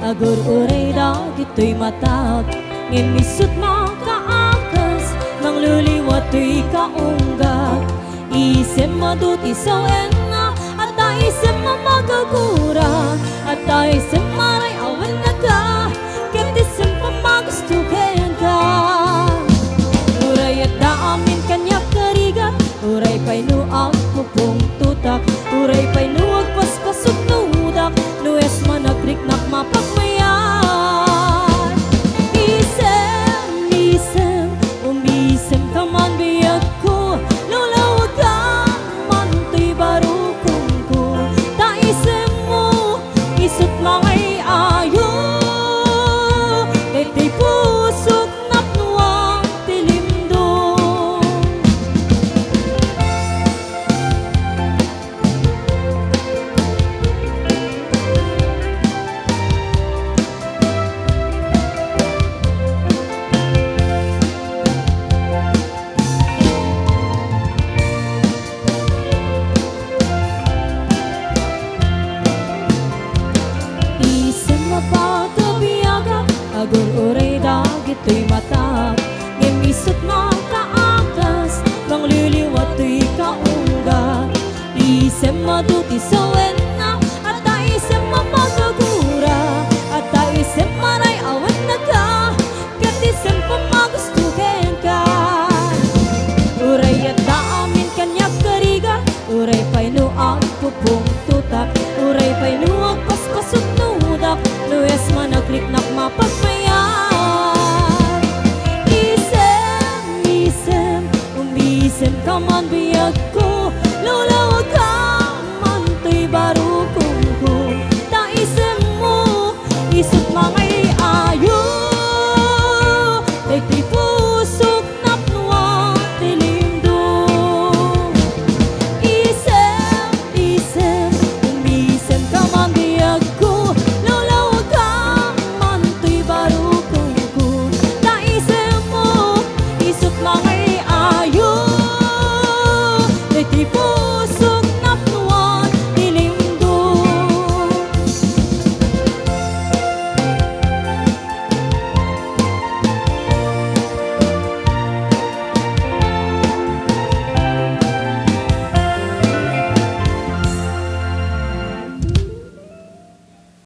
Agur uray dagito'y matag Nginisot mo kaakas Nang luliwat to'y kaunggag Isem madut isaw enna At isem mamagagura At isem maray awan na ka Ket isem pamagustuhin ka Uray at daamin kanya karigat Uray pa'y nuag pupong tutak Uray pa'y nuag paspasok nudak Nues managrik-nak mapagmayan Isem, umisem ka man biyag ko Lulawag ka man to'y barukong ko Ta isem mo, isot mangay ayo Kay pusok napnuang tilimdong Isem mapagkabiyagak Agur uray dagito'y matag